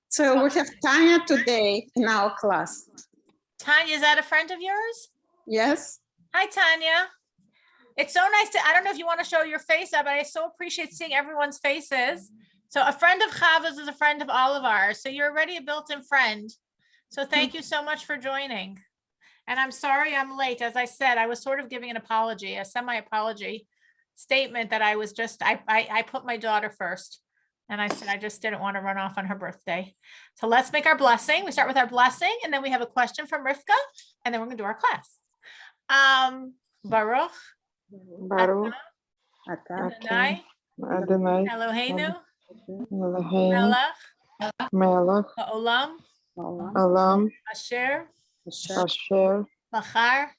So we have Tanya today in our class. Tanya, is that a friend of yours? Yes. Hi, Tanya. It's so nice to, I don't know if you want to show your face, but I so appreciate seeing everyone's faces. So a friend of Chava's is a friend of all of ours. So you're already a built-in friend. So thank you so much for joining. And I'm sorry I'm late. As I said, I was sort of giving an apology, a semi-apology statement that I was just, I put my daughter first. And I said, I just didn't want to run off on her birthday. So let's make our blessing. We start with our blessing, and then we have a question from Rivka, and then we're going to do our class. Baruch. Baruch. Adonai. Adonai. Eloheinu. Eloheinu. Melech. Melech. Olam. Olam. Asher. Asher. Bachar.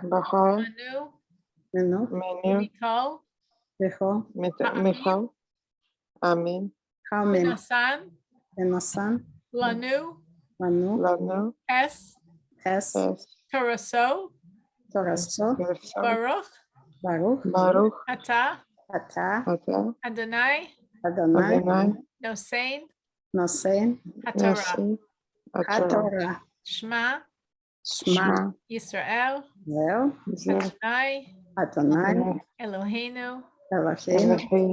Bahar. Menu. Menu. Mikol. Michal. Amin. Amen. Benasan. Lanu. Lanu. Es. Es. Toraso. Baruch. Baruch. Ata. Ata. Adonai. Adonai. Nosein. Nosein. HaTorah. HaTorah. Shema. Yisrael. Adonai. Eloheinu.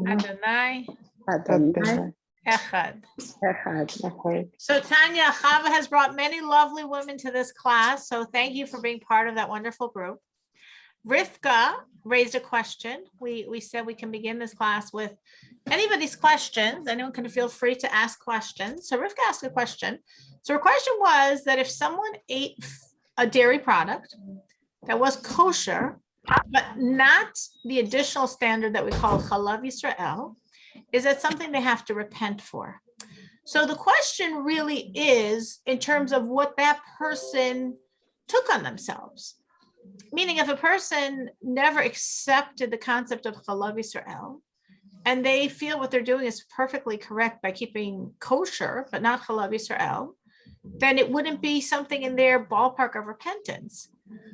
Adonai. Echad. So Tanya, Chava has brought many lovely women to this class. So thank you for being part of that wonderful group. Rivka raised a question. We said we can begin this class with anybody's questions. Anyone can feel free to ask questions. So Rivka asked a question. So her question was that if someone ate a dairy product that was kosher, but not the additional standard that we call Chalav Yisrael, is that something they have to repent for? So the question really is in terms of what that person took on themselves. Meaning if a person never accepted the concept of Chalav Yisrael, and they feel what they're doing is perfectly correct by keeping kosher, but not Chalav Yisrael, then it wouldn't be something in their ballpark of repentance.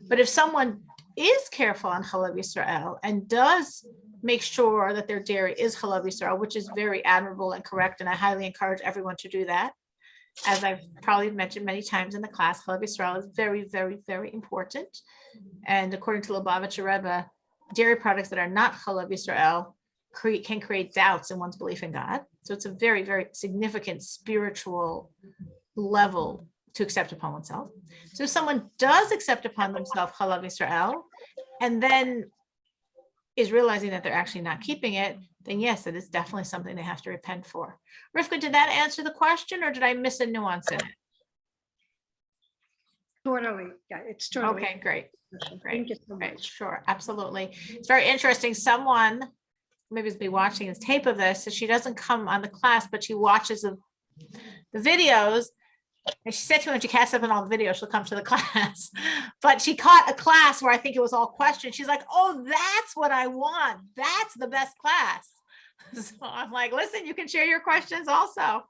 But if someone is careful on Chalav Yisrael and does make sure that their dairy is Chalav Yisrael, which is very admirable and correct, and I highly encourage everyone to do that. As I've probably mentioned many times in the class, Chalav Yisrael is very, very, very important. And according to Lubavitcher Rebbe, dairy products that are not Chalav Yisrael can create doubts in one's belief in God. So it's a very, very significant spiritual level to accept upon oneself. So if someone does accept upon themselves Chalav Yisrael, and then is realizing that they're actually not keeping it, then yes, it is definitely something they have to repent for. Rivka, did that answer the question, or did I miss a nuance in it? Totally. Yeah, it's totally. Okay, great. Thank you so Great. much. Sure, absolutely. It's very interesting. Someone maybe is be watching this tape of this, so she doesn't come on the class, but she watches the videos. And she said to me when she catches up on all the videos, she'll come to the class. But she caught a class where I think it was all questions. She's like, oh, that's what I want. That's the best class. So I'm like, listen, you can share your questions also.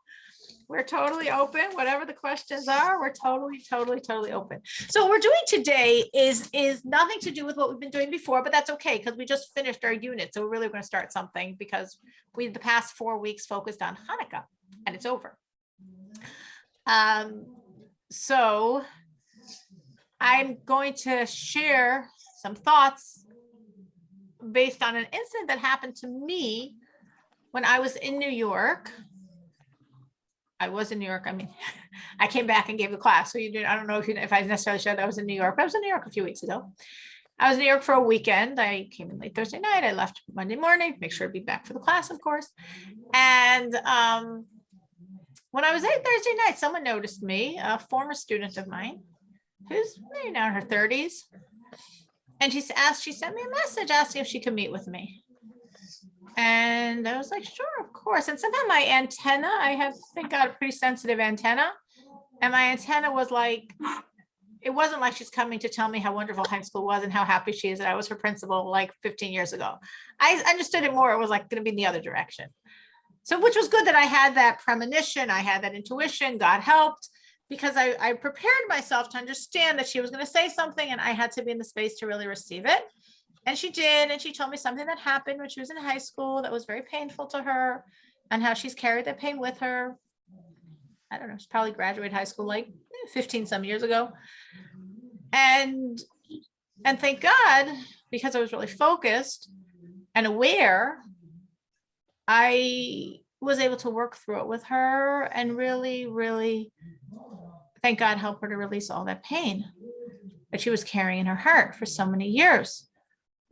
We're totally open. Whatever the questions are, we're totally open. So what we're doing today is nothing to do with what we've been doing before, but that's okay because we just finished our unit. So we're really going to start something because we the past 4 weeks focused on Hanukkah and it's over. So I'm going to share some thoughts based on an incident that happened to me when I was in New York. I was in New York. I mean, I came back and gave the class. So you did, I don't know if I necessarily said I was in New York, but I was in New York a few weeks ago. I was in New York for a weekend. I came in late Thursday night. I left Monday morning, make sure to be back for the class, of course. And when I was there Thursday night, someone noticed me, a former student of mine, who's maybe now in her 30s. And she sent me a message asking if she could meet with me. And I was like, sure, of course. And somehow my antenna, I think got a pretty sensitive antenna. And my antenna was like, it wasn't like she's coming to tell me how wonderful high school was and how happy she is that I was her principal like 15 years ago. I understood it more. It was like going to be in the other direction. So which was good that I had that premonition. I had that intuition. God helped because I prepared myself to understand that she was going to say something and I had to be in the space to really receive it. And she did. And she told me something that happened when she was in high school that was very painful to her, and how she's carried that pain with her. I don't know, she's probably graduated high school like 15 some years ago. And thank God, because I was really focused and aware, I was able to work through it with her and really, really, thank God, help her to release all that pain that she was carrying in her heart for so many years.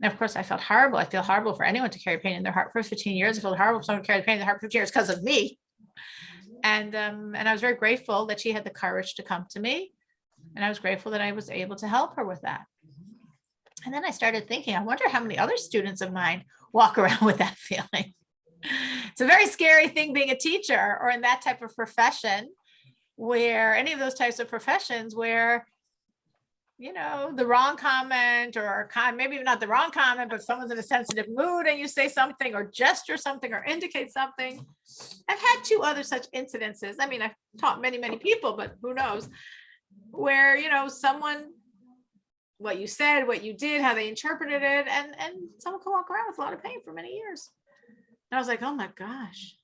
And of course, I felt horrible. I feel horrible for anyone to carry pain in their heart for 15 years. I feel horrible for someone to carry pain in their heart for 15 years because of me. And I was very grateful that she had the courage to come to me. And I was grateful that I was able to help her with that. And then I started thinking, I wonder how many other students of mine walk around with that feeling. It's a very scary thing being a teacher or in that type of profession, where any of those types of professions where, you know, the wrong comment or maybe even not the wrong comment, but someone's in a sensitive mood and you say something or gesture something or indicate something. I've had 2 other such incidences. I mean, I've taught many, many people, but who knows, where, you know, someone, what you said, what you did, how they interpreted it, and someone can walk around with a lot of pain for many years. And I was like, oh my gosh,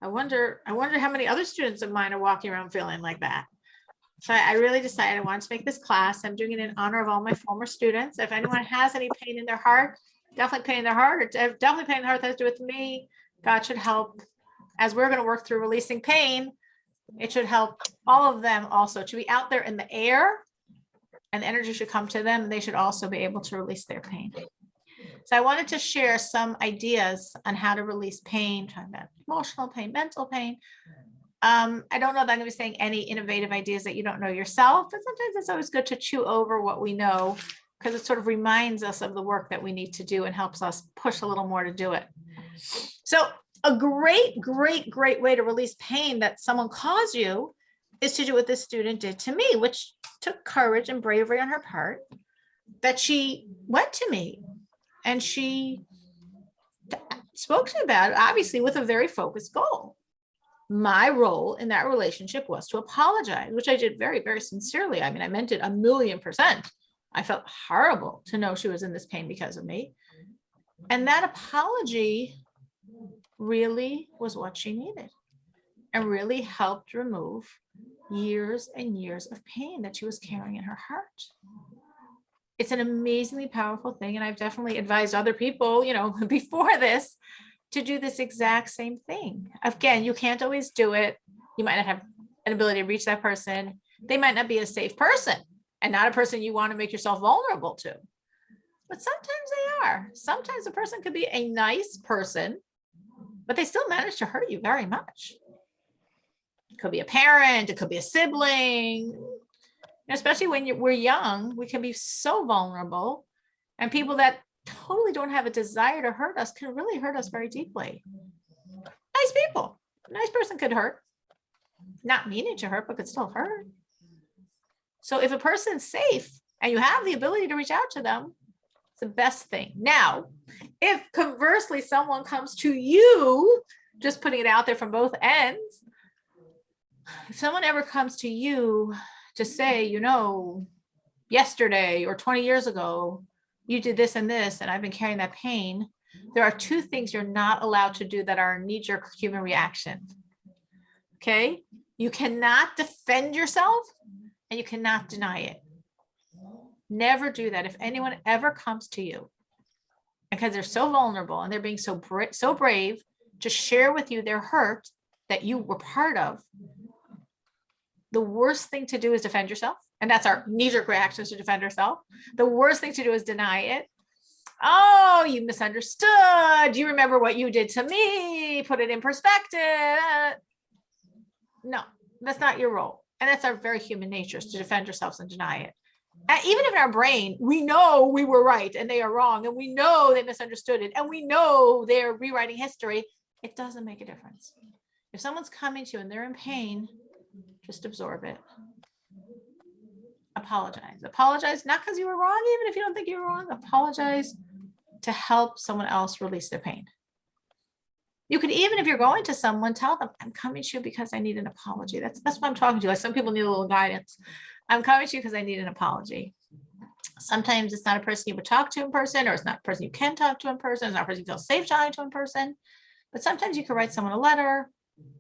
I wonder how many other students of mine are walking around feeling like that. So I really decided I wanted to make this class. I'm doing it in honor of all my former students. If anyone has any pain in their heart, definitely pain in their heart, or definitely pain in their heart that has to do with me, God should help. As we're going to work through releasing pain, it should help all of them also to be out there in the air, and energy should come to them, and they should also be able to release their pain. So I wanted to share some ideas on how to release pain, talking about emotional pain, mental pain. I don't know that I'm going to be saying any innovative ideas that you don't know yourself, but sometimes it's always good to chew over what we know, because it sort of reminds us of the work that we need to do and helps us push a little more to do it. So a great way to release pain that someone caused you is to do what this student did to me, which took courage and bravery on her part, that she went to me and she spoke to me about it, obviously with a very focused goal. My role in that relationship was to apologize, which I did very, very sincerely. I mean, I meant it 1,000,000%. I felt horrible to know she was in this pain because of me. And that apology really was what she needed and really helped remove years and years of pain that she was carrying in her heart. It's an amazingly powerful thing. And I've definitely advised other people, you know, before this, to do this exact same thing. Again, you can't always do it. You might not have an ability to reach that person. They might not be a safe person and not a person you want to make yourself vulnerable to. But sometimes they are. Sometimes a person could be a nice person, but they still manage to hurt you very much. It could be a parent, it could be a sibling. Especially when we're young, we can be so vulnerable, and people that totally don't have a desire to hurt us can really hurt us very deeply. Nice people, a nice person could hurt, not meaning to hurt, but could still hurt. So if a person's safe and you have the ability to reach out to them, it's the best thing. Now, if conversely someone comes to you, just putting it out there from both ends, if someone ever comes to you to say, you know, yesterday or 20 years ago, you did this and this, and I've been carrying that pain, there are 2 things you're not allowed to do that are a knee-jerk human reaction. Okay? You cannot defend yourself and you cannot deny it. Never do that. If anyone ever comes to you, because they're so vulnerable and they're being so brave to share with you their hurt that you were part of, the worst thing to do is defend yourself. And that's our knee-jerk reaction, to defend ourselves. The worst thing to do is deny it. Oh, you misunderstood. You remember what you did to me. Put it in perspective. No, that's not your role. And that's our very human nature, is to defend yourselves and deny it. And even if in our brain, we know we were right and they are wrong, and we know they misunderstood it, and we know they're rewriting history, it doesn't make a difference. If someone's coming to you and they're in pain, just absorb it. Apologize. Apologize, not because you were wrong, even if you don't think you were wrong. Apologize to help someone else release their pain. You could, even if you're going to someone, tell them, I'm coming to you because I need an apology. That's what I'm talking to. Like, some people need a little guidance. I'm coming to you because I need an apology. Sometimes it's not a person you would talk to in person, or it's not a person you can talk to in person. It's not a person you feel safe talking to in person. But sometimes you can write someone a letter.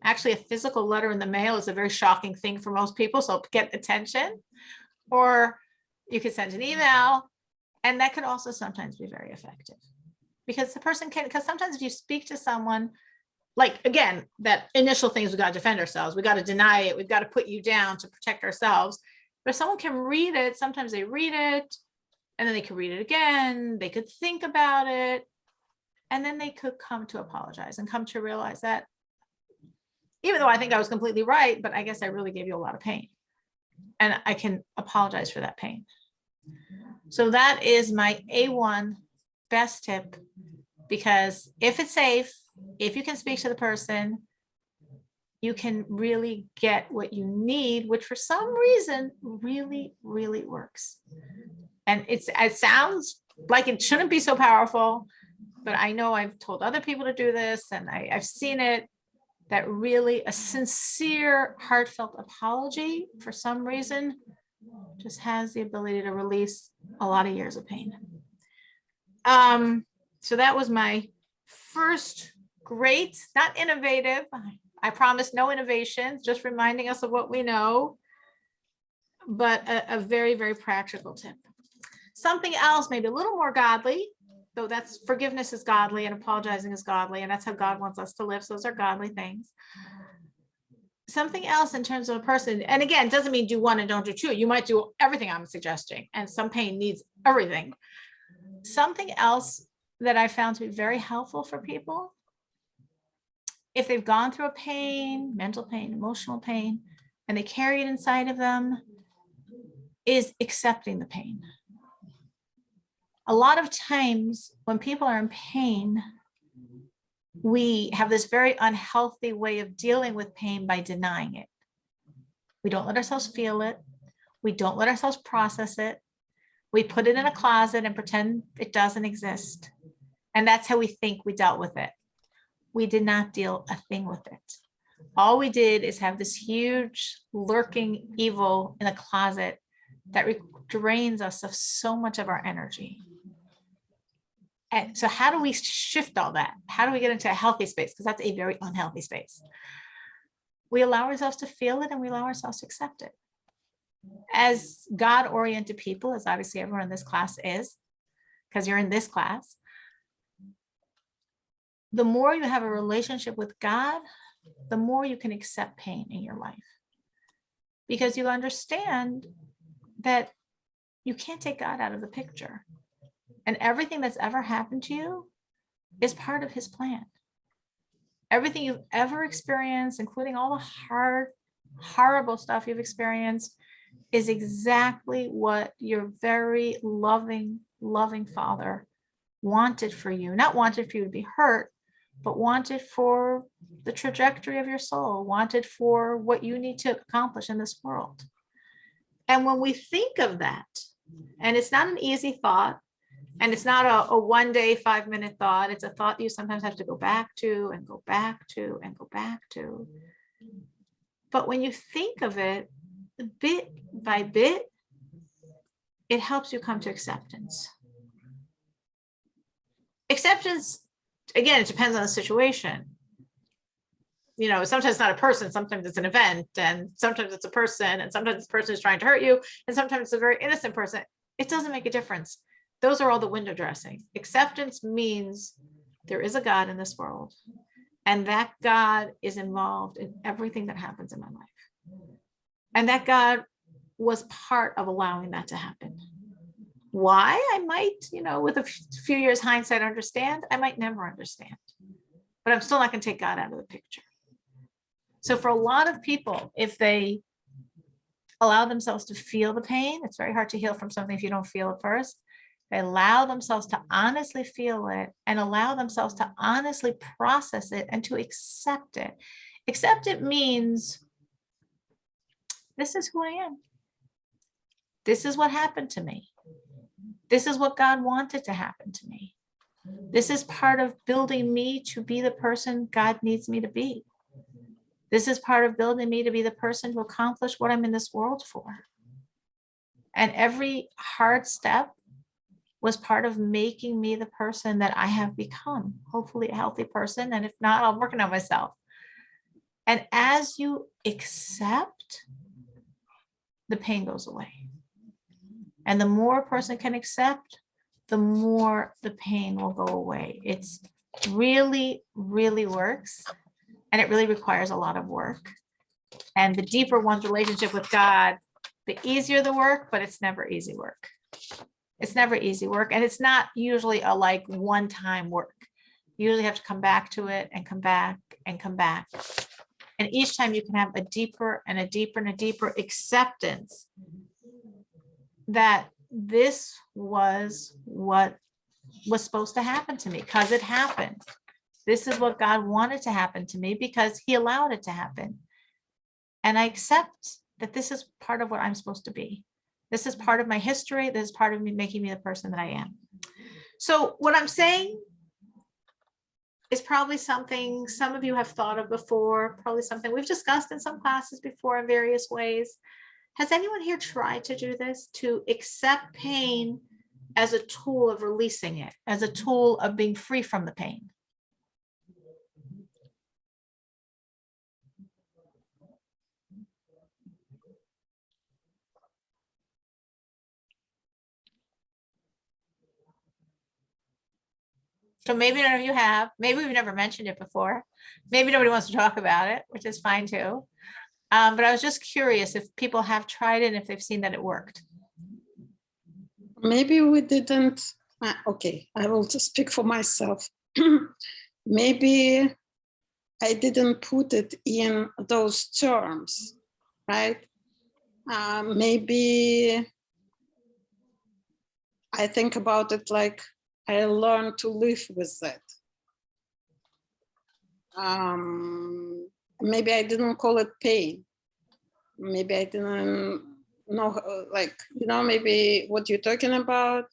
Actually, a physical letter in the mail is a very shocking thing for most people, so get attention. Or you could send an email, and that could also sometimes be very effective. Because the person can, because sometimes if you speak to someone, like, again, that initial thing is we got to defend ourselves. We got to deny it. We've got to put you down to protect ourselves. But if someone can read it, sometimes they read it and then they could read it again. They could think about it. And then they could come to apologize and come to realize that even though I think I was completely right, but I guess I really gave you a lot of pain. And I can apologize for that pain. So that is my A1 best tip, because if it's safe, if you can speak to the person, you can really get what you need, which for some reason really, really works. And it sounds like it shouldn't be so powerful, but I know I've told other people to do this, and I've seen it, that really a sincere, heartfelt apology for some reason just has the ability to release a lot of years of pain. So that was my first great, not innovative. I promise no innovations, just reminding us of what we know, but a very, very practical tip. Something else, maybe a little more godly, though that's forgiveness is godly and apologizing is godly, and that's how God wants us to live. So those are godly things. Something else in terms of a person, and again, it doesn't mean do one and don't do two. You might do everything I'm suggesting, and some pain needs everything. Something else that I found to be very helpful for people, if they've gone through a pain, mental pain, emotional pain, and they carry it inside of them, is accepting the pain. A lot of times when people are in pain, we have this very unhealthy way of dealing with pain by denying it. We don't let ourselves feel it. We don't let ourselves process it. We put it in a closet and pretend it doesn't exist. And that's how we think we dealt with it. We did not deal a thing with it. All we did is have this huge lurking evil in a closet that drains us of so much of our energy. And so how do we shift all that? How do we get into a healthy space? Because that's a very unhealthy space. We allow ourselves to feel it, and we allow ourselves to accept it. As God-oriented people, as obviously everyone in this class is, because you're in this class, the more you have a relationship with God, the more you can accept pain in your life. Because you understand that you can't take God out of the picture. And everything that's ever happened to you is part of his plan. Everything you've ever experienced, including all the hard, horrible stuff you've experienced, is exactly what your very loving, loving Father wanted for you. Not wanted for you to be hurt, but wanted for the trajectory of your soul, wanted for what you need to accomplish in this world. And when we think of that, and it's not an easy thought, and it's not a 1 day, 5 minute thought. It's a thought you sometimes have to go back to and go back to and go back to. But when you think of it bit by bit, it helps you come to acceptance. Acceptance, again, it depends on the situation. You know, sometimes it's not a person, sometimes it's an event, and sometimes it's a person, and sometimes the person is trying to hurt you, and sometimes it's a very innocent person. It doesn't make a difference. Those are all the window dressing. Acceptance means there is a God in this world, and that God is involved in everything that happens in my life. And that God was part of allowing that to happen. Why? I might, with a few years hindsight understand. I might never understand, but I'm still not going to take God out of the picture. So for a lot of people, if they allow themselves to feel the pain, it's very hard to heal from something if you don't feel it first. They allow themselves to honestly feel it and allow themselves to honestly process it and to accept it. Accept it means this is who I am. This is what happened to me. This is what God wanted to happen to me. This is part of building me to be the person God needs me to be. This is part of building me to be the person to accomplish what I'm in this world for. And every hard step was part of making me the person that I have become, hopefully a healthy person. And if not, I'm working on myself. And as you accept, the pain goes away. And the more a person can accept, the more the pain will go away. It's really, really works. And it really requires a lot of work. And the deeper one's relationship with God, the easier the work, but it's never easy work. It's never easy work. And it's not usually a like one-time work. You usually have to come back to it and come back and come back. And each time you can have a deeper and a deeper and a deeper acceptance that this was what was supposed to happen to me because it happened. This is what God wanted to happen to me because he allowed it to happen. And I accept that this is part of what I'm supposed to be. This is part of my history. This is part of me making me the person that I am. So what I'm saying is probably something some of you have thought of before, probably something we've discussed in some classes before in various ways. Has anyone here tried to do this, to accept pain as a tool of releasing it, as a tool of being free from the pain? So maybe none of you have, maybe we've never mentioned it before. Maybe nobody wants to talk about it, which is fine too. But I was just curious if people have tried it and if they've seen that it worked. Maybe we didn't. Okay, I will just speak for myself. Maybe I didn't put it in those terms, right? Maybe I think about it like I learned to live with it. Maybe I didn't call it pain. Maybe I didn't know, like, you know, maybe what you're talking about.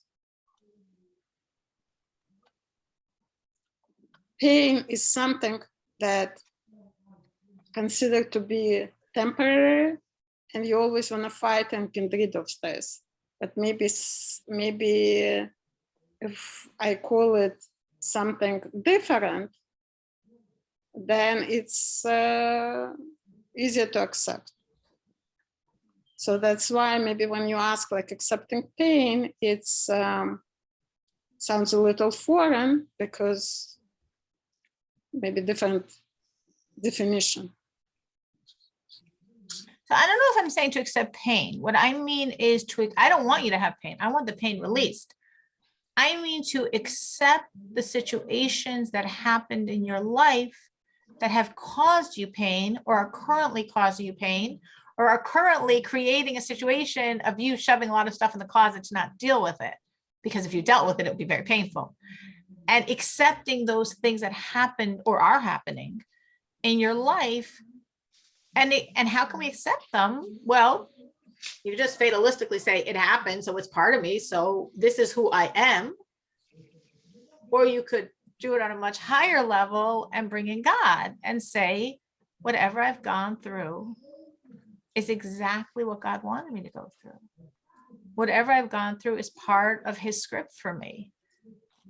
Pain is something that considered to be temporary, and you always want to fight and get rid of this. But maybe if I call it something different, then it's easier to accept. So that's why maybe when you ask like accepting pain, it's sounds a little foreign because maybe different definition. So I don't know if I'm saying to accept pain. What I mean is I don't want you to have pain. I want the pain released. I mean to accept the situations that happened in your life that have caused you pain or are currently causing you pain or are currently creating a situation of you shoving a lot of stuff in the closet to not deal with it. Because if you dealt with it, it would be very painful. And accepting those things that happened or are happening in your life. And how can we accept them? Well, you just fatalistically say it happened, so it's part of me, so this is who I am. Or you could do it on a much higher level and bring in God and say, whatever I've gone through is exactly what God wanted me to go through. Whatever I've gone through is part of his script for me.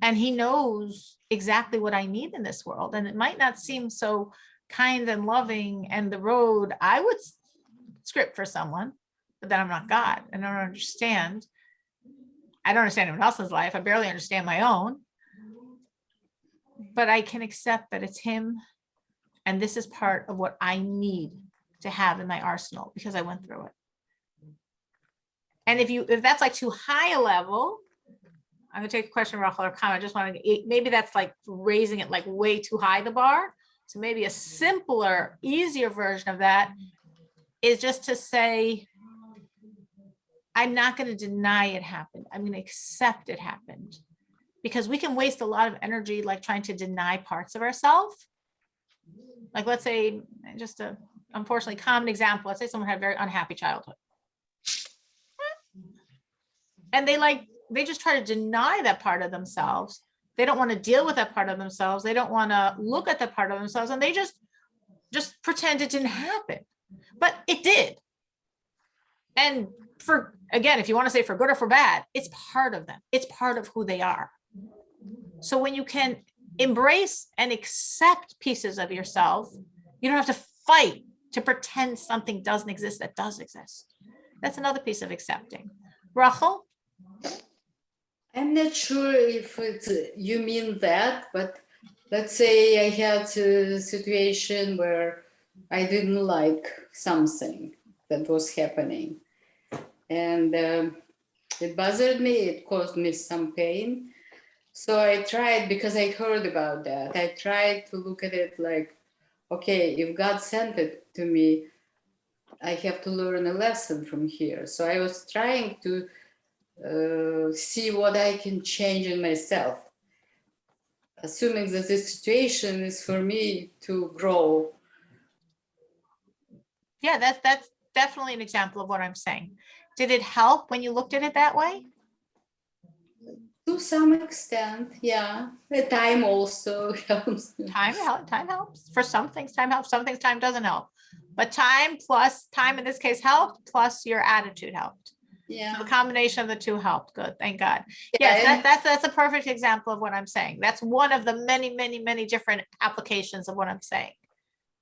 And he knows exactly what I need in this world. And it might not seem so kind and loving and the road I would script for someone, but then I'm not God. I don't understand. I don't understand anyone else's life. I barely understand my own. But I can accept that it's him. And this is part of what I need to have in my arsenal because I went through it. And if that's like too high a level, I'm gonna take a question, Rachel, or comment. I just want to, maybe that's like raising it like way too high the bar. So maybe a simpler, easier version of that is just to say, I'm not going to deny it happened. I'm going to accept it happened. Because we can waste a lot of energy like trying to deny parts of ourselves. Like let's say, just a unfortunately common example, let's say someone had a very unhappy childhood. And they just try to deny that part of themselves. They don't want to deal with that part of themselves. They don't want to look at that part of themselves, and they just pretend it didn't happen, but it did. And again, if you want to say for good or for bad, it's part of them. It's part of who they are. So when you can embrace and accept pieces of yourself, you don't have to fight to pretend something doesn't exist that does exist. That's another piece of accepting. Rachel? I'm not sure if you mean that, but let's say I had a situation where I didn't like something that was happening. And it bothered me, it caused me some pain. So I tried, because I heard about that, I tried to look at it like, okay, if God sent it to me, I have to learn a lesson from here. So I was trying to see what I can change in myself, assuming that this situation is for me to grow. Yeah, that's definitely an example of what I'm saying. Did it help when you looked at it that way? To some extent, yeah. The time also helps. Time helps. For some things, time helps. Some things time doesn't help. But time in this case helped, plus your attitude helped. Yeah. So the combination of the two helped. Good, thank God. Yeah, Yes, that's a perfect example of what I'm saying. That's one of the many, many, many different applications of what I'm saying.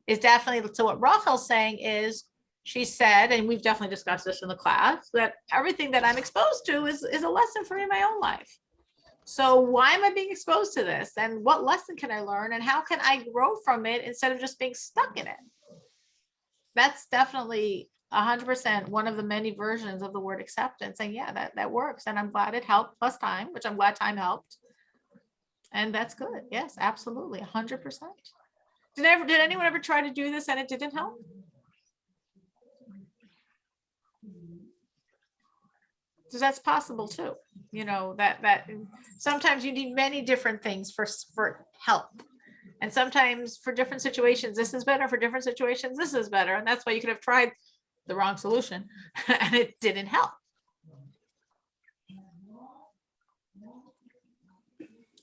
Is definitely, so what Rachel's saying is, she said, and we've definitely discussed this in the class, that everything that I'm exposed to is a lesson for me in my own life. So why am I being exposed to this? And what lesson can I learn? And how can I grow from it instead of just being stuck in it? That's definitely 100% one of the many versions of the word acceptance. And yeah, that works. And I'm glad it helped, plus time, which I'm glad time helped. And that's good. Yes, absolutely. 100%. Did anyone ever try to do this and it didn't help? So that's possible too. You know, that sometimes you need many different things for help. And sometimes for different situations, this is better. For different situations, this is better. And that's why you could have tried the wrong solution and it didn't help.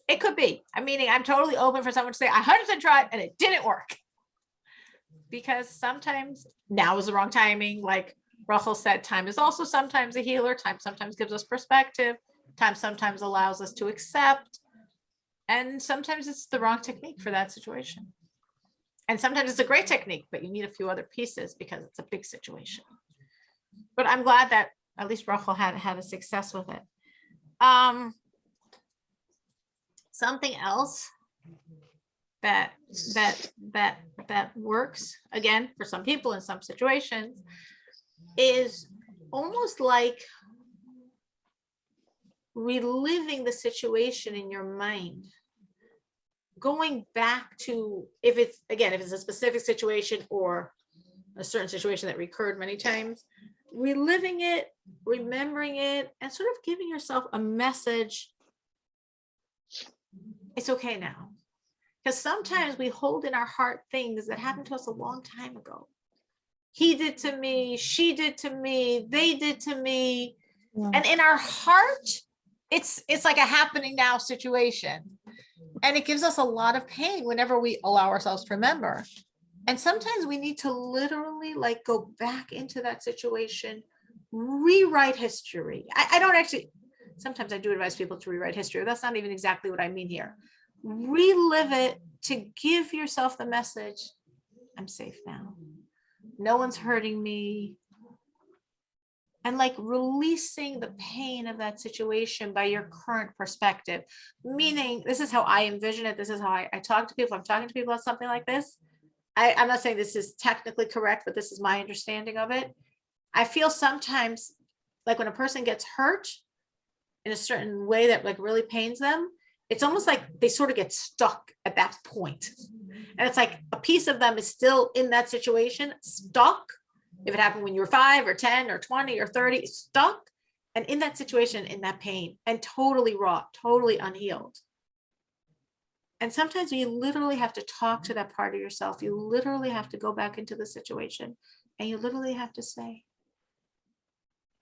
It could be. I mean, I'm totally open for someone to say, I 100% tried and it didn't work. Because sometimes now is the wrong timing. Like Rachel said, time is also sometimes a healer. Time sometimes gives us perspective. Time sometimes allows us to accept. And sometimes it's the wrong technique for that situation. And sometimes it's a great technique, but you need a few other pieces because it's a big situation. But I'm glad that at least Rachel had a success with it. Something else that works, again, for some people in some situations, is almost like reliving the situation in your mind, going back to, if it's a specific situation or a certain situation that recurred many times, reliving it, remembering it, and sort of giving yourself a message. It's okay now. Because sometimes we hold in our heart things that happened to us a long time ago. He did to me, she did to me, they did to me. Yeah. And in our heart, it's like a happening now situation. And it gives us a lot of pain whenever we allow ourselves to remember. And sometimes we need to literally like go back into that situation, rewrite history. I don't actually, sometimes I do advise people to rewrite history, but that's not even exactly what I mean here. Relive it to give yourself the message, I'm safe now. No one's hurting me. And like releasing the pain of that situation by your current perspective. Meaning, this is how I envision it. This is how I talk to people. I'm talking to people about something like this. I'm not saying this is technically correct, but this is my understanding of it. I feel sometimes like when a person gets hurt in a certain way that like really pains them, it's almost like they sort of get stuck at that point. And it's like a piece of them is still in that situation, stuck. If it happened when you were 5 or 10 or 20 or 30, stuck and in that situation, in that pain, and totally raw, totally unhealed. And sometimes you literally have to talk to that part of yourself. You literally have to go back into the situation and you literally have to say,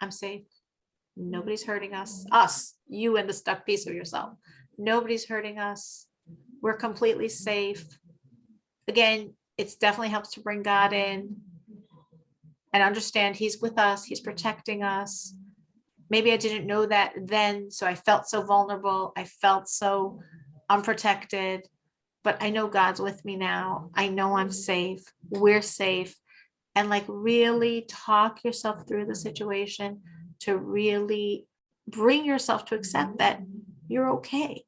I'm safe. Nobody's hurting us, you and the stuck piece of yourself. Nobody's hurting us. We're completely safe. Again, it definitely helps to bring God in. and understand he's with us, he's protecting us. Maybe I didn't know that then, so I felt so vulnerable. I felt so unprotected, but I know God's with me now. I know I'm safe. We're safe. And like really talk yourself through the situation to really bring yourself to accept that you're okay.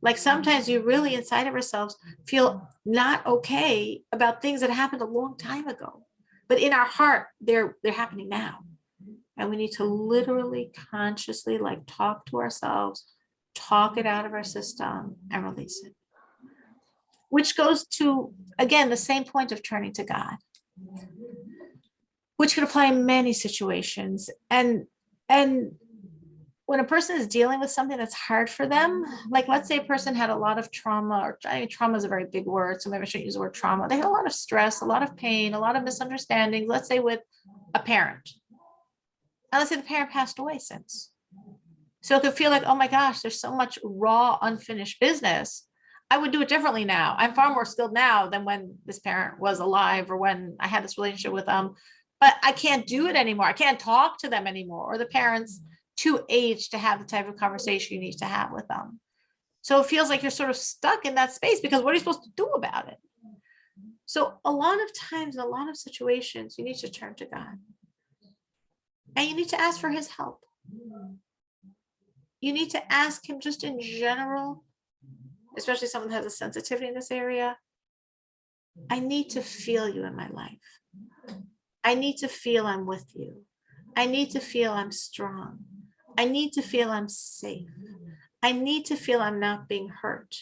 Like sometimes you really inside of ourselves feel not okay about things that happened a long time ago, but in our heart, they're happening now. And we need to literally consciously like talk to ourselves, talk it out of our system and release it. Which goes to, again, the same point of turning to God, which could apply in many situations. And when a person is dealing with something that's hard for them, like let's say a person had a lot of trauma, or I mean, trauma is a very big word, so maybe I shouldn't use the word trauma. They had a lot of stress, a lot of pain, a lot of misunderstandings, let's say with a parent. And let's say the parent passed away since. So it could feel like, oh my gosh, there's so much raw, unfinished business. I would do it differently now. I'm far more skilled now than when this parent was alive or when I had this relationship with them. But I can't do it anymore. I can't talk to them anymore, or the parents too aged to have the type of conversation you need to have with them. So it feels like you're sort of stuck in that space because what are you supposed to do about it? So a lot of times, in a lot of situations, you need to turn to God. And you need to ask for his help. You need to ask him just in general, especially someone that has a sensitivity in this area. I need to feel you in my life. I need to feel I'm with you. I need to feel I'm strong. I need to feel I'm safe. I need to feel I'm not being hurt.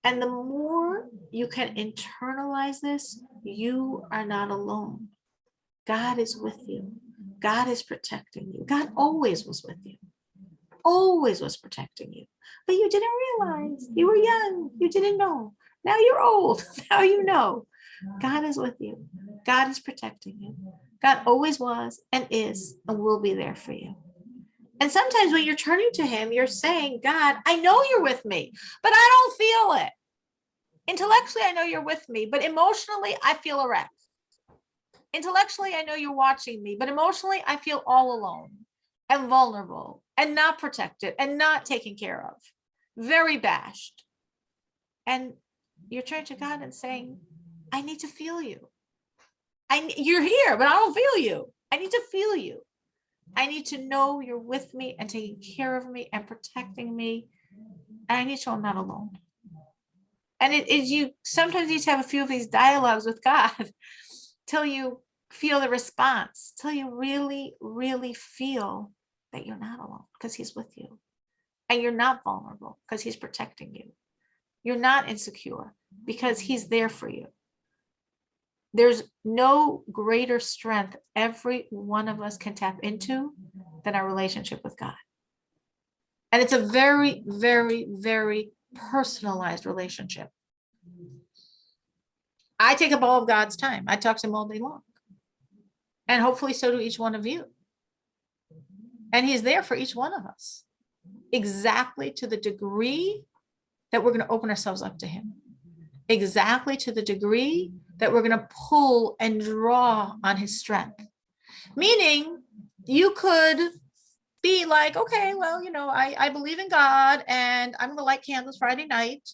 And the more you can internalize this, you are not alone. God is with you. God is protecting you. God always was with you. Always was protecting you. But you didn't realize. You were young. You didn't know. Now you're old. Now you know. God is with you. God is protecting you. God always was and is and will be there for you. And sometimes when you're turning to him, you're saying, God, I know you're with me, but I don't feel it. Intellectually, I know you're with me, but emotionally, I feel a wreck. Intellectually, I know you're watching me, but emotionally, I feel all alone and vulnerable and not protected and not taken care of, very bashed. And you're turning to God and saying, I need to feel you. You're here, but I don't feel you. I need to feel you. I need to know you're with me and taking care of me and protecting me. And I need to know I'm not alone. And it is you sometimes need to have a few of these dialogues with God till you feel the response, till you really, really feel that you're not alone because he's with you. And you're not vulnerable because he's protecting you. You're not insecure because he's there for you. There's no greater strength every one of us can tap into than our relationship with God. And it's a very, very, very personalized relationship. I take up all of God's time. I talk to him all day long. And hopefully so do each one of you. And he's there for each one of us, exactly to the degree that we're going to open ourselves up to him, exactly to the degree that we're going to pull and draw on his strength. Meaning you could be like, okay, well, I believe in God and I'm going to light candles Friday night.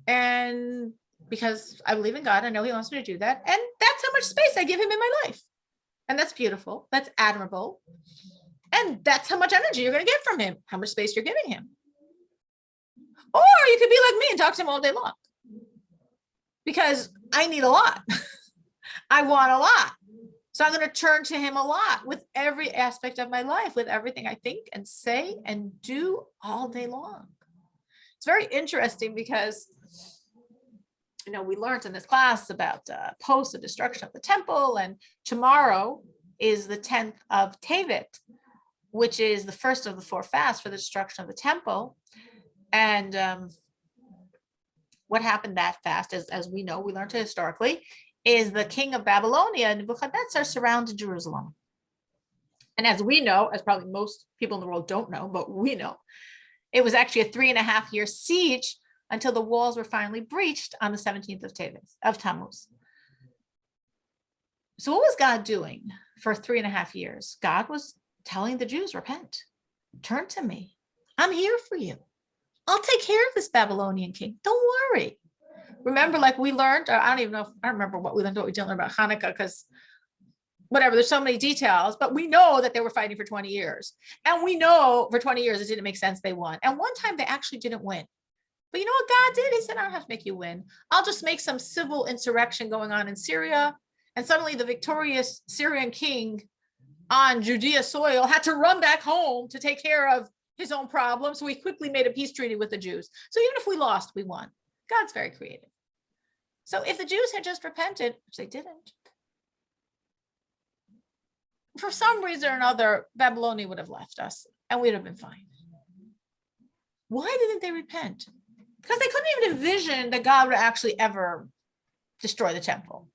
And because I believe in God, I know he wants me to do that. And that's how much space I give him in my life. And that's beautiful. That's admirable. And that's how much energy you're going to get from him, how much space you're giving him. Or you could be like me and talk to him all day long. Because I need a lot. I want a lot. So I'm going to turn to him a lot with every aspect of my life, with everything I think and say and do all day long. It's very interesting because, we learned in this class about post the destruction of the temple, and tomorrow is the 10th of Tevet, which is the first of the 4 fasts for the destruction of the temple. And what happened that fast, as we know, we learned it historically, is the king of Babylonia, Nebuchadnezzar, surrounded Jerusalem. And as we know, as probably most people in the world don't know, but we know, it was actually a 3.5-year siege until the walls were finally breached on the 17th of Tammuz. So what was God doing for 3.5 years? God was telling the Jews, repent, turn to me. I'm here for you. I'll take care of this Babylonian king. Don't worry. Remember, like we learned, I don't remember what we learned, what we didn't learn about Hanukkah, because whatever, there's so many details, but we know that they were fighting for 20 years. And we know for 20 years, it didn't make sense they won. And one time they actually didn't win. But you know what God did? He said, I don't have to make you win. I'll just make some civil insurrection going on in Syria. And suddenly the victorious Syrian king on Judea soil had to run back home to take care of his own problems. So he quickly made a peace treaty with the Jews. So even if we lost, we won. God's very creative. So if the Jews had just repented, which they didn't, for some reason or another, Babylonia would have left us and we'd have been fine. Why didn't they repent? Because they couldn't even envision that God would actually ever destroy the temple,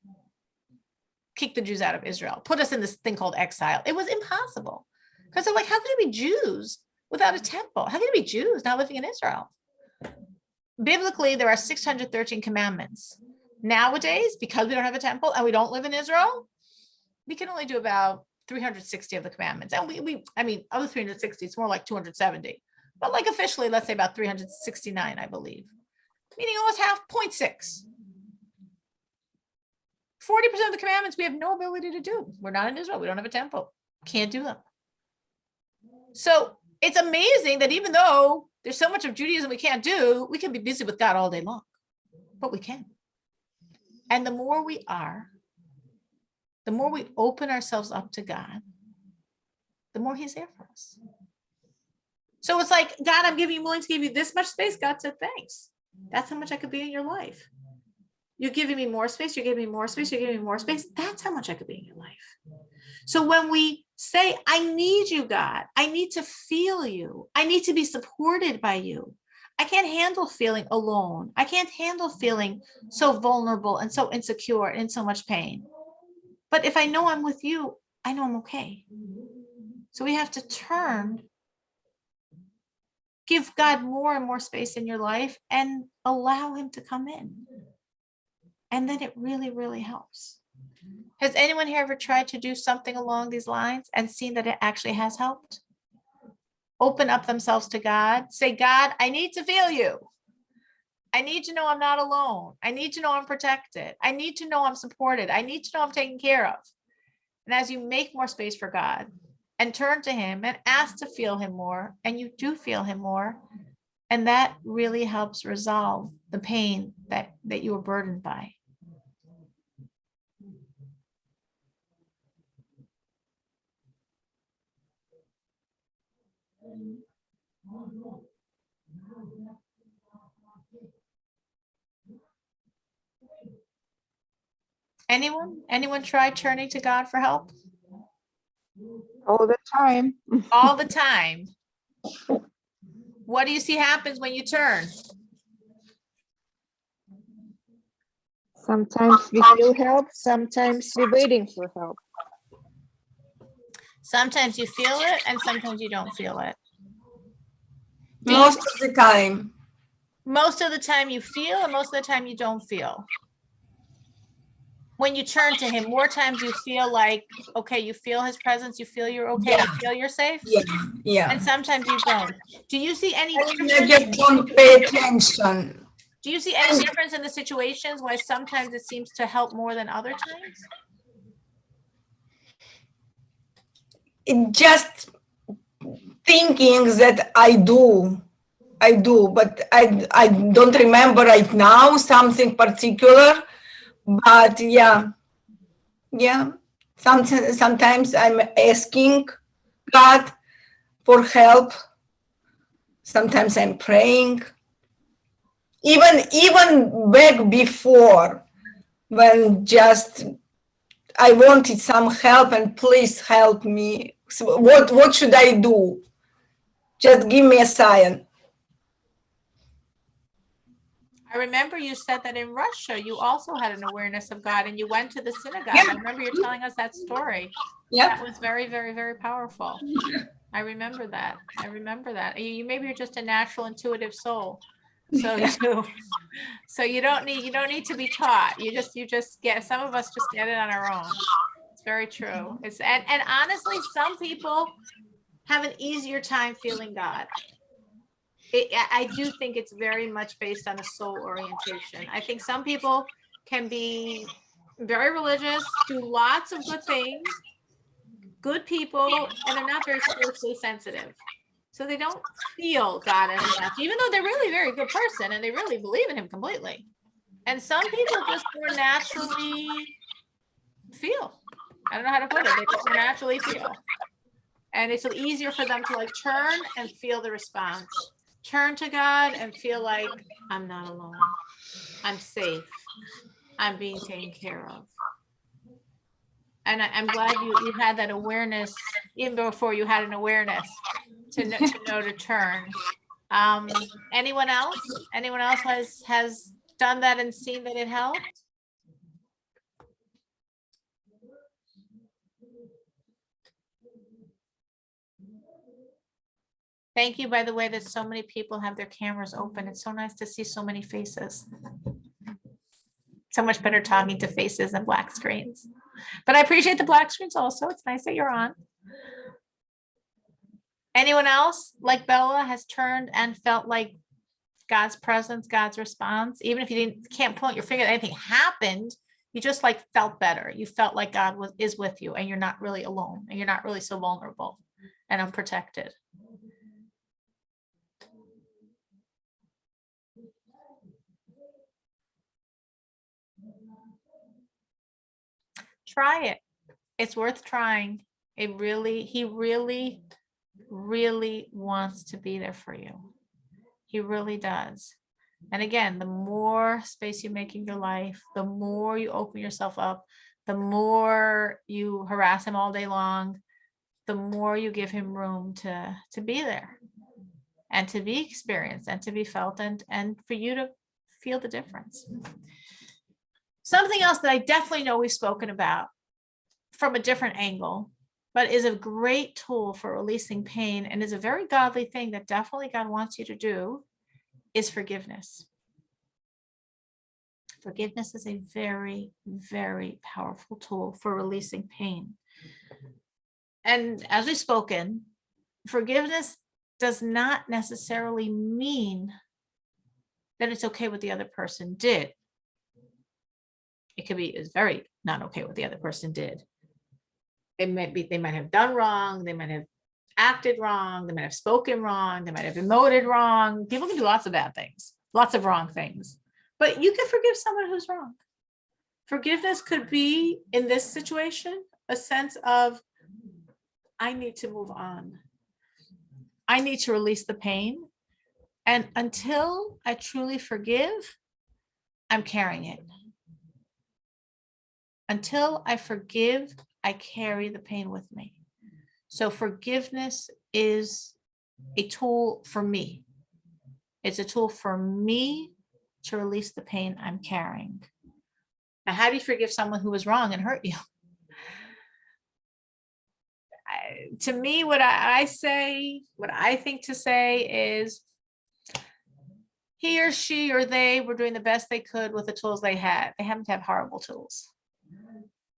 kick the Jews out of Israel, put us in this thing called exile. It was impossible. Because they're like, how could it be Jews without a temple? How can it be Jews now living in Israel? Biblically, there are 613 commandments. Nowadays, because we don't have a temple and we don't live in Israel, we can only do about 360 of the commandments. And I mean, of the 360, it's more like 270. But like officially, let's say about 369, I believe. Meaning almost half, 0.6. 40% of the commandments we have no ability to do. We're not in Israel. We don't have a temple. Can't do them. So it's amazing that even though there's so much of Judaism we can't do, we can be busy with God all day long. But we can. And the more we are, the more we open ourselves up to God, the more he's there for us. So it's like, God, I'm willing to give you this much space. God said, thanks. That's how much I could be in your life. You're giving me more space. You're giving me more space. You're giving me more space. That's how much I could be in your life. So when we say, I need you, God, I need to feel you. I need to be supported by you. I can't handle feeling alone. I can't handle feeling so vulnerable and so insecure and in so much pain. But if I know I'm with you, I know I'm okay. So we have to turn, give God more and more space in your life and allow him to come in. And then it really, really helps. Has anyone here ever tried to do something along these lines and seen that it actually has helped? Open up themselves to God. Say, God, I need to feel you. I need to know I'm not alone. I need to know I'm protected. I need to know I'm supported. I need to know I'm taken care of. And as you make more space for God and turn to him and ask to feel him more, and you do feel him more, and that really helps resolve the pain that you were burdened by. Anyone try turning to God for help? All the time. All the time. What do you see happens when you turn? Sometimes we feel help, sometimes we're waiting for help. Sometimes you feel it and sometimes you don't feel it. Most of the time. Most of the time you feel and most of the time you don't feel. When you turn to him, more times you feel like, okay, you feel his presence, you feel you're okay, Yeah. you feel you're safe. Yeah. And sometimes you don't. Do you see any I difference? just don't pay attention. Do you see any difference in the situations why sometimes it seems to help more than other times? It just thinking that I do, but I don't remember right now something particular. But yeah. Sometimes I'm asking God for help. Sometimes I'm praying. Even back before, when just I wanted some help and please help me. So what should I do? Just give me a sign. I remember you said that in Russia, you also had an awareness of God and you went to the synagogue. Yeah. I remember you telling us that story. Yeah. That was very, very, very powerful. I remember that. Maybe you're just a natural intuitive soul. So you don't need to be taught. You just get, some of us just get it on our own. It's very true. And honestly, some people have an easier time feeling God. I do think it's very much based on a soul orientation. I think some people can be very religious, do lots of good things, good people, and they're not very spiritually sensitive. So they don't feel God as much, even though they're really a very good person and they really believe in him completely. And some people just more naturally feel. I don't know how to put it. They just more naturally feel. And it's easier for them to like turn and feel the response. Turn to God and feel like I'm not alone. I'm safe. I'm being taken care of. And I'm glad you had that awareness even before you had an awareness to know to turn. Anyone else? Anyone else has done that and seen that it helped? Thank you, by the way, that so many people have their cameras open. It's so nice to see so many faces. So much better talking to faces than black screens. But I appreciate the black screens also. It's nice that you're on. Anyone else, like Bella, has turned and felt like God's presence, God's response, even if you can't point your finger at anything happened, you just like felt better. You felt like God is with you and you're not really alone and you're not really so vulnerable and unprotected. Try it. It's worth trying. He really wants to be there for you. He really does. And again, the more space you make in your life, the more you open yourself up, the more you harass him all day long, the more you give him room to be there and to be experienced and to be felt and for you to feel the difference. Something else that I definitely know we've spoken about from a different angle, but is a great tool for releasing pain and is a very godly thing that definitely God wants you to do, is forgiveness. Forgiveness is a very, very powerful tool for releasing pain. And as we've spoken, forgiveness does not necessarily mean that it's okay what the other person did. It could be it's very not okay what the other person did. They might have done wrong, they might have acted wrong, they might have spoken wrong, they might have emoted wrong. People can do lots of bad things, lots of wrong things, but you can forgive someone who's wrong. Forgiveness could be, in this situation, a sense of, I need to move on. I need to release the pain. And until I truly forgive, I'm carrying it. Until I forgive, I carry the pain with me. So forgiveness is a tool for me. It's a tool for me to release the pain I'm carrying. Now, how do you forgive someone who was wrong and hurt you? To me, what I think to say is, he or she or they were doing the best they could with the tools they had. They happen to have horrible tools.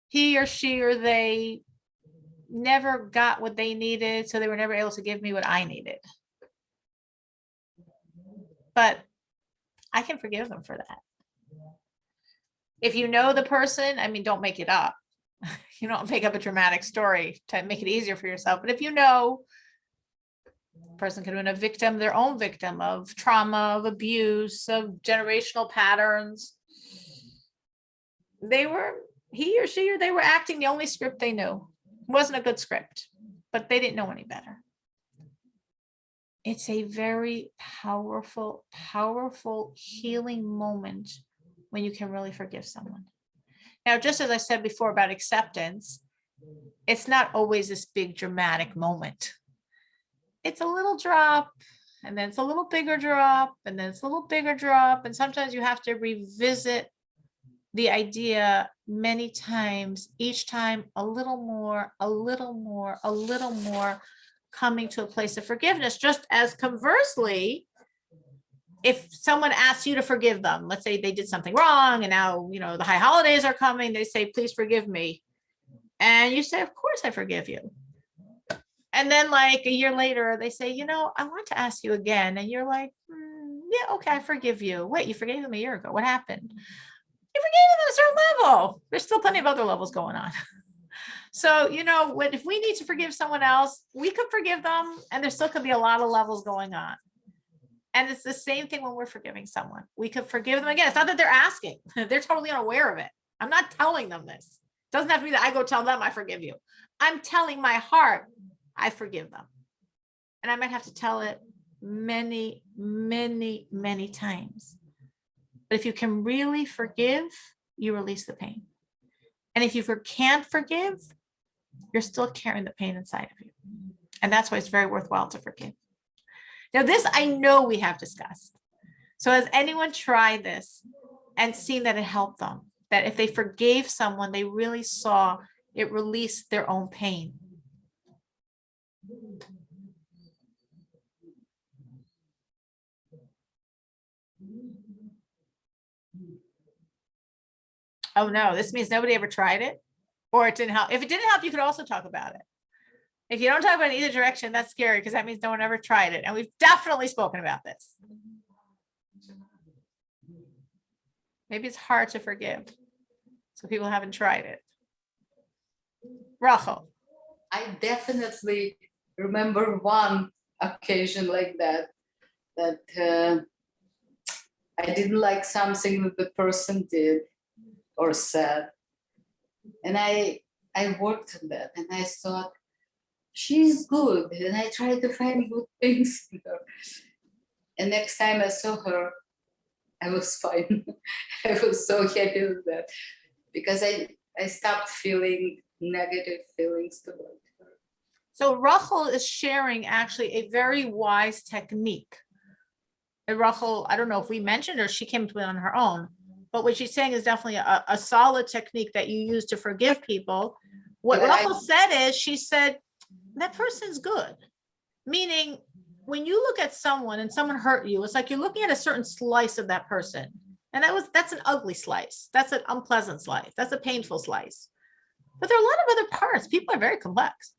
He or she or they never got what they needed, so they were never able to give me what I needed. But I can forgive them for that. If you know the person, I mean, don't make it up. You don't make up a dramatic story to make it easier for yourself. But if you know, the person could have been a victim, their own victim of trauma, of abuse, of generational patterns. He or she or they were acting the only script they knew. It wasn't a good script, but they didn't know any better. It's a very powerful, powerful healing moment when you can really forgive someone. Now, just as I said before about acceptance, it's not always this big dramatic moment. It's a little drop, and then it's a little bigger drop, and then it's a little bigger drop. And sometimes you have to revisit the idea many times, each time a little more, a little more, a little more, coming to a place of forgiveness. Just as conversely, if someone asks you to forgive them, let's say they did something wrong and now, the high holidays are coming, they say, please forgive me. And you say, of course I forgive you. And then like a year later, they say, you know, I want to ask you again. And you're like, yeah, okay, I forgive you. Wait, you forgave them a year ago. What happened? You forgave them at a certain level. There's still plenty of other levels going on. So, you know, if we need to forgive someone else, we could forgive them, and there still could be a lot of levels going on. And it's the same thing when we're forgiving someone. We could forgive them again. It's not that they're asking. They're totally unaware of it. I'm not telling them this. It doesn't have to be that I go tell them I forgive you. I'm telling my heart I forgive them. And I might have to tell it many, many, many times. But if you can really forgive, you release the pain. And if you can't forgive, you're still carrying the pain inside of you. And that's why it's very worthwhile to forgive. Now, this I know we have discussed. So has anyone tried this and seen that it helped them? That if they forgave someone, they really saw it released their own pain? Oh no, this means nobody ever tried it, or it didn't help. If it didn't help, you could also talk about it. If you don't talk about it in either direction, that's scary, because that means no one ever tried it. And we've definitely spoken about this. Maybe it's hard to forgive, so people haven't tried it. Rachel. I definitely remember one occasion like that, I didn't like something that the person did or said. And I worked on that, and I thought, she's good. And I tried to find good things in her. And next time I saw her, I was fine. I was so happy with that, because I stopped feeling negative feelings toward her. So Rachel is sharing actually a very wise technique. And Rachel, I don't know if we mentioned her, she came to it on her own, but what she's saying is definitely a solid technique that you use to forgive people. What Yeah, Rachel said is, she said, that person's good. Meaning, when you look at someone and someone hurt you, it's like you're looking at a certain slice of that person. And that's an ugly slice. That's an unpleasant slice. That's a painful slice. But there are a lot of other parts. People are very complex.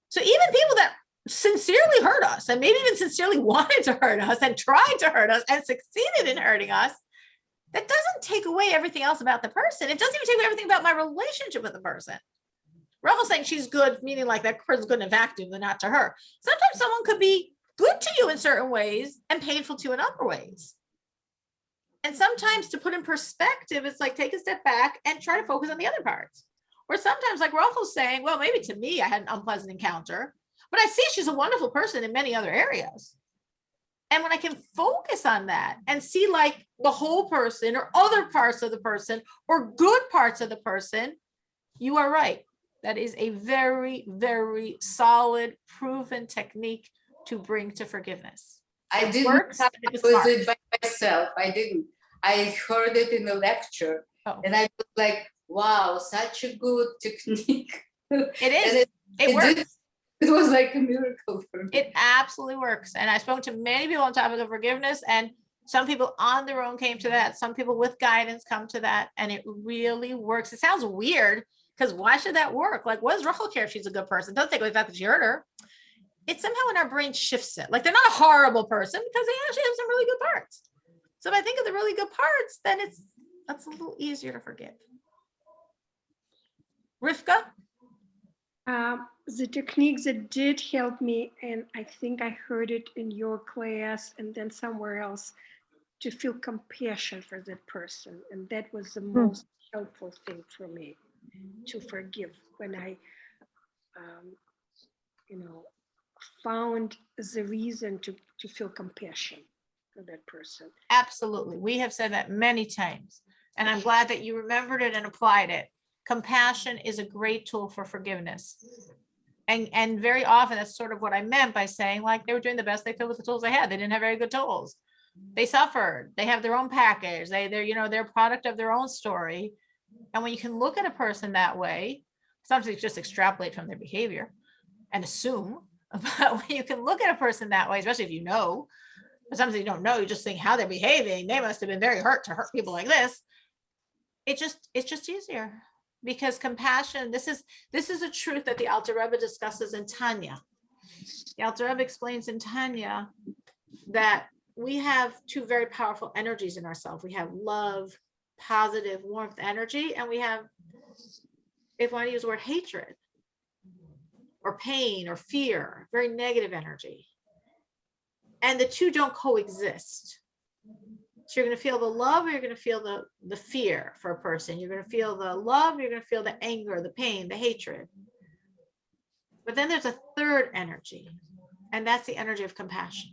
So even people that sincerely hurt us, and maybe even sincerely wanted to hurt us and tried to hurt us and succeeded in hurting us, that doesn't take away everything else about the person. It doesn't even take away everything about my relationship with the person. Rachel's saying she's good, meaning like that person's good in a vacuum, but not to her. Sometimes someone could be good to you in certain ways and painful to you in other ways. And sometimes, to put in perspective, it's like take a step back and try to focus on the other parts. Or sometimes, like Rachel's saying, well, maybe to me, I had an unpleasant encounter, but I see she's a wonderful person in many other areas. And when I can focus on that and see like the whole person or other parts of the person or good parts of the person, you are right. That is a very, very solid, proven technique to bring to forgiveness. I didn't works, come it up was with smart. it by myself. I didn't. I heard it in a lecture, and I was like, wow, such a good technique. It is. And it works. It was like a miracle for me. It absolutely works. And I spoke to many people on the topic of forgiveness, and some people on their own came to that. Some people with guidance come to that, and it really works. It sounds weird, because why should that work? Like, what does Rachel care if she's a good person? It doesn't take away the fact that she hurt her. It's somehow in our brain shifts it. Like, they're not a horrible person because they actually have some really good parts. So if I think of the really good parts, then that's a little easier to forgive. Rivka? The technique that did help me, and I think I heard it in your class and then somewhere else, to feel compassion for that person. And that was the most helpful thing for me, to forgive, when I, found the reason to feel compassion for that person. Absolutely. We have said that many times, and I'm glad that you remembered it and applied it. Compassion is a great tool for forgiveness. And very often that's sort of what I meant by saying, like, they were doing the best they could with the tools they had. They didn't have very good tools. They suffered. They have their own package. They're a product of their own story. And when you can look at a person that way, sometimes you just extrapolate from their behavior and assume, but when you can look at a person that way, especially if you know, but sometimes you don't know, you just think how they're behaving, they must have been very hurt to hurt people like this. It's just easier. because compassion, this is a truth that the Alter Rebbe discusses in Tanya. The Alter Rebbe explains in Tanya that we have two very powerful energies in ourselves. We have love, positive, warmth, energy, and we have, if I want to use the word, hatred or pain or fear, very negative energy. And the two don't coexist. So you're going to feel the love, or you're going to feel the fear for a person. You're going to feel the love, you're going to feel the anger, the pain, the hatred. But then there's a third energy, and that's the energy of compassion.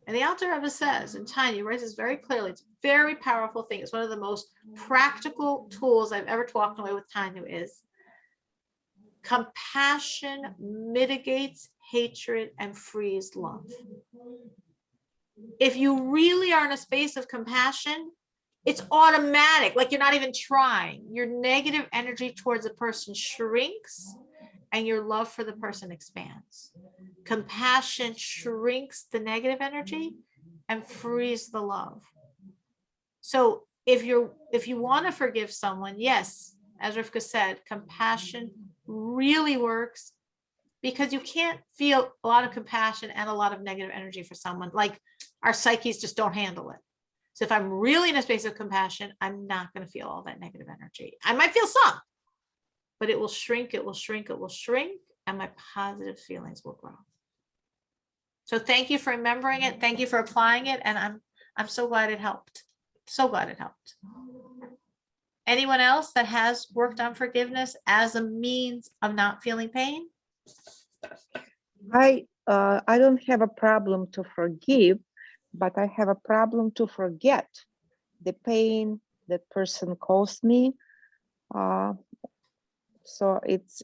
And the Alter Rebbe says, and Tanya writes this very clearly, it's a very powerful thing. It's one of the most practical tools I've ever talked away with Tanya is compassion mitigates hatred and frees love. If you really are in a space of compassion, it's automatic, like you're not even trying. Your negative energy towards a person shrinks and your love for the person expands. Compassion shrinks the negative energy and frees the love. So if you want to forgive someone, yes, as Rivka said, compassion really works, because you can't feel a lot of compassion and a lot of negative energy for someone. Like, our psyches just don't handle it. So if I'm really in a space of compassion, I'm not going to feel all that negative energy. I might feel some, but it will shrink, it will shrink, it will shrink, and my positive feelings will grow. So thank you for remembering it. Thank you for applying it. And I'm so glad it helped. So glad it helped. Anyone else that has worked on forgiveness as a means of not feeling pain? I don't have a problem to forgive, but I have a problem to forget the pain that person caused me. So it's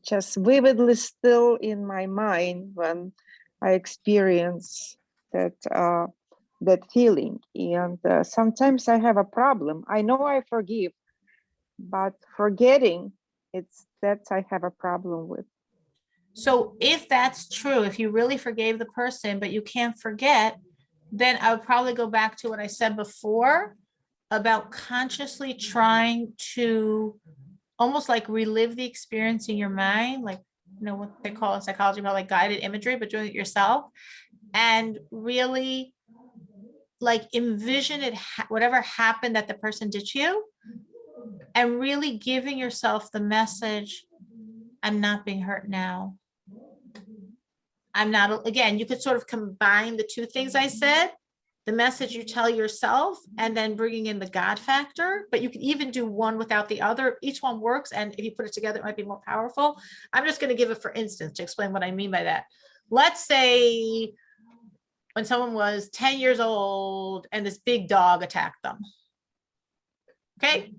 just vividly still in my mind when I experience that feeling. And sometimes I have a problem. I know I forgive, but forgetting, that I have a problem with. So if that's true, if you really forgave the person, but you can't forget, then I would probably go back to what I said before about consciously trying to almost like relive the experience in your mind, like, you know, what they call in psychology about like guided imagery, but doing it yourself, and really like envision it, whatever happened that the person did to you, and really giving yourself the message, I'm not being hurt now. I'm not, again, you could sort of combine the two things I said, the message you tell yourself, and then bringing in the God factor, but you can even do one without the other. Each one works. And if you put it together, it might be more powerful. I'm just going to give it, for instance, to explain what I mean by that. Let's say when someone was 10 years old and this big dog attacked them. Okay.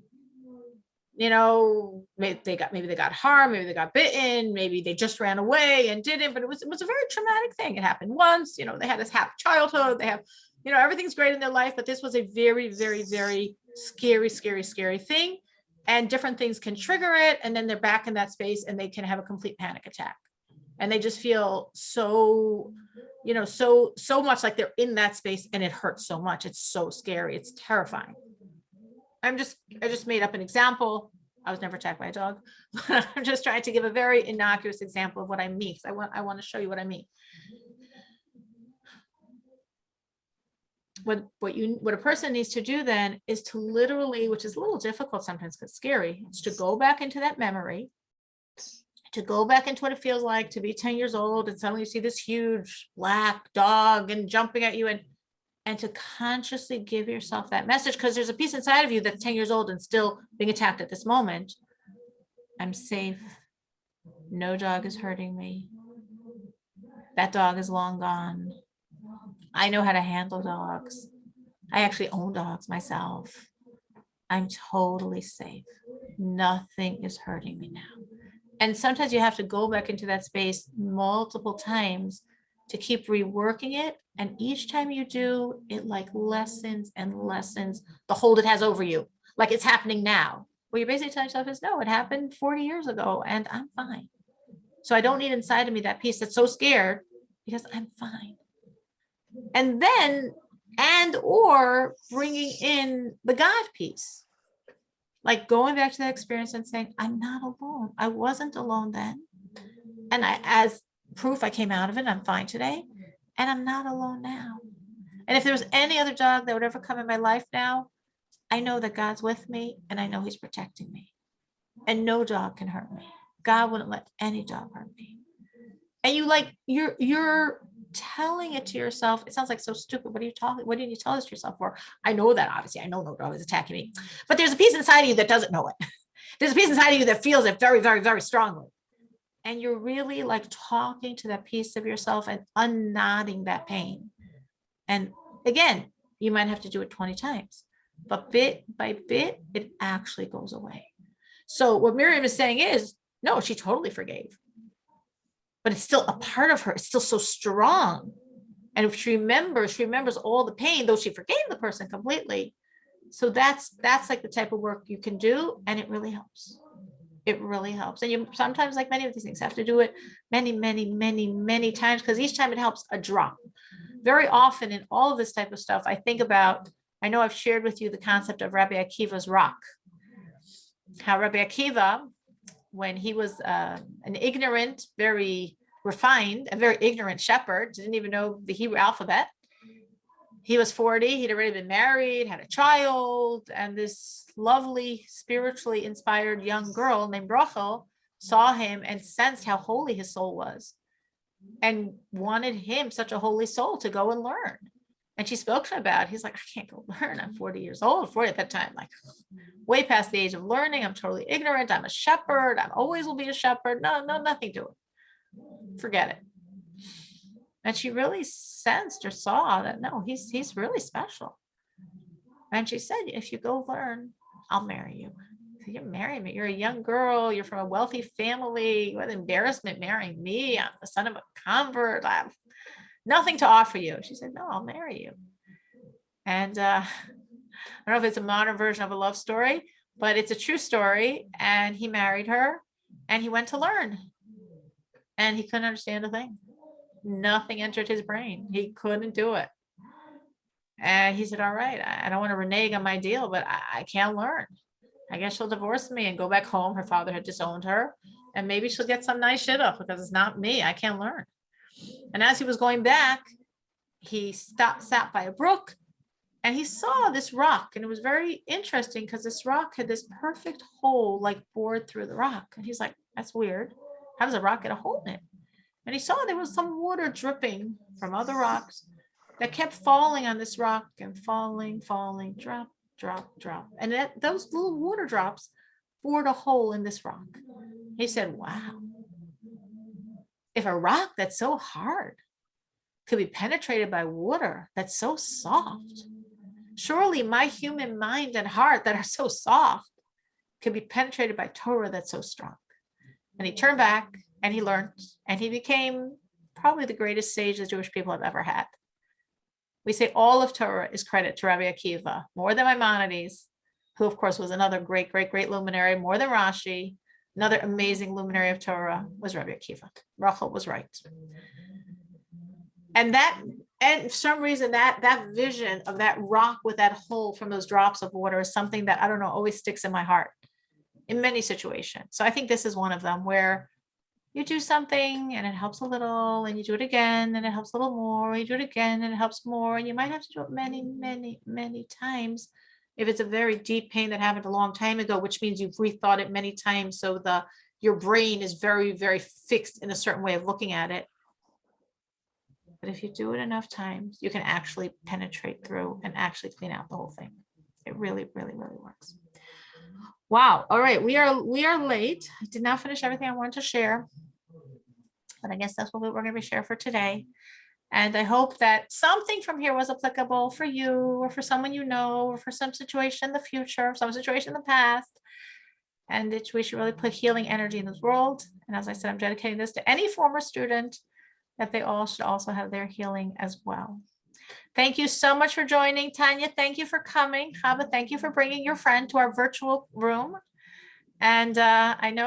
You know, maybe they got harmed, maybe they got bitten, maybe they just ran away and didn't, but it was a very traumatic thing. It happened once, you know, they had this happy childhood, they have, you know, everything's great in their life, but this was a very, very, very scary, scary, scary thing. And different things can trigger it. And then they're back in that space and they can have a complete panic attack. And they just feel so, you know, so much like they're in that space, and it hurts so much. It's so scary. It's terrifying. I just made up an example. I was never attacked by a dog. I'm just trying to give a very innocuous example of what I mean. I want to show you what I mean. What a person needs to do then is to literally, which is a little difficult sometimes because it's scary, it's to go back into that memory, to go back into what it feels like to be 10 years old and suddenly you see this huge black dog and jumping at you, and to consciously give yourself that message, because there's a piece inside of you that's 10 years old and still being attacked at this moment. I'm safe. No dog is hurting me. That dog is long gone. I know how to handle dogs. I actually own dogs myself. I'm totally safe. Nothing is hurting me now. And sometimes you have to go back into that space multiple times to keep reworking it. And each time you do, it like lessens and lessens the hold it has over you. Like it's happening now. Well, you're basically telling yourself is no, it happened 40 years ago and I'm fine. So I don't need inside of me that piece that's so scared, because I'm fine. And then, or bringing in the God piece, Like going back to that experience and saying, I'm not alone. I wasn't alone then. And as proof, I came out of it. I'm fine today. And I'm not alone now. And if there was any other dog that would ever come in my life now, I know that God's with me and I know he's protecting me. And no dog can hurt me. God wouldn't let any dog hurt me. And you're telling it to yourself. It sounds like so stupid. What are you talking? What did you tell this to yourself for? I know that, obviously. I know no dog is attacking me. But there's a piece inside of you that doesn't know it. There's a piece inside of you that feels it very, very, very strongly. And you're really like talking to that piece of yourself and unknotting that pain. And again, you might have to do it 20 times, but bit by bit, it actually goes away. So what Miriam is saying is, no, she totally forgave, but it's still a part of her. It's still so strong. And if she remembers all the pain, though she forgave the person completely. So that's like the type of work you can do. And it really helps. It really helps. And you sometimes, like many of these things, have to do it many, many, many, many times, because each time it helps a drop. Very often in all of this type of stuff, I think about, I know I've shared with you the concept of Rabbi Akiva's rock. How Rabbi Akiva, when he was an ignorant, very refined, a very ignorant shepherd, didn't even know the Hebrew alphabet. He was 40, he'd already been married, had a child, and this lovely, spiritually inspired young girl named Rachel saw him and sensed how holy his soul was and wanted him, such a holy soul, to go and learn. And she spoke to him about it. He's like, I can't go learn. I'm 40 years old, 40 at that time, like way past the age of learning. I'm totally ignorant. I'm a shepherd. I always will be a shepherd. No, nothing to it. Forget it. And she really sensed or saw that, no, he's really special. And she said, if you go learn, I'll marry you. You're marrying me. You're a young girl. You're from a wealthy family. What embarrassment marrying me. I'm the son of a convert. I have nothing to offer you. She said, no, I'll marry you. And I don't know if it's a modern version of a love story, but it's a true story. And he married her and he went to learn. And he couldn't understand a thing. Nothing entered his brain. He couldn't do it. And he said, all right, I don't want to renege on my deal, but I can't learn. I guess she'll divorce me and go back home. Her father had disowned her. And maybe she'll get some nice shit up because it's not me. I can't learn. And as he was going back, he sat by a brook and he saw this rock. And it was very interesting because this rock had this perfect hole like bored through the rock. And he's like, that's weird. How does a rock get a hole in it? And he saw there was some water dripping from other rocks that kept falling on this rock and falling, drop, drop, drop. And those little water drops bored a hole in this rock. He said, wow, if a rock that's so hard could be penetrated by water that's so soft, surely my human mind and heart that are so soft could be penetrated by Torah that's so strong. And he turned back and he learned and he became probably the greatest sage the Jewish people have ever had. We say all of Torah is credit to Rabbi Akiva, more than Maimonides, who of course was another great, great, great luminary, more than Rashi. Another amazing luminary of Torah was Rabbi Akiva. Rachel was right. And for some reason, that vision of that rock with that hole from those drops of water is something that, I don't know, always sticks in my heart in many situations. So I think this is one of them where you do something and it helps a little, and you do it again and it helps a little more, you do it again and it helps more, and you might have to do it many, many, many times. If it's a very deep pain that happened a long time ago, which means you've rethought it many times, so your brain is very, very fixed in a certain way of looking at it. But if you do it enough times, you can actually penetrate through and actually clean out the whole thing. It really, really, really works. Wow. All right. We are late. I did not finish everything I wanted to share, but I guess that's what we're going to share for today. And I hope that something from here was applicable for you or for someone you know, or for some situation in the future, some situation in the past. And we should really put healing energy in this world. And as I said, I'm dedicating this to any former student, that they all should also have their healing as well. Thank you so much for joining. Tanya, thank you for coming. Chava, thank you for bringing your friend to our virtual room. And I know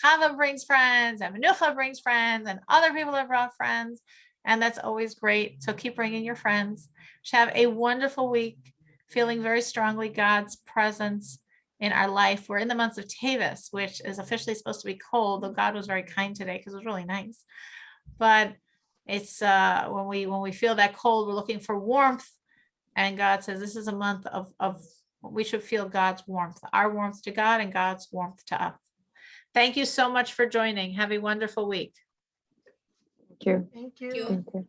Chava brings friends, and Manucha brings friends, and other people have brought friends. And that's always great. So keep bringing your friends. Have a wonderful week, feeling very strongly God's presence in our life. We're in the month of Tevis, which is officially supposed to be cold, though God was very kind today because it was really nice. But it's when we feel that cold, we're looking for warmth. And God says this is a month of we should feel God's warmth, our warmth to God and God's warmth to us. Thank you so much for joining. Have a wonderful week. Thank you. Thank you. Thank you.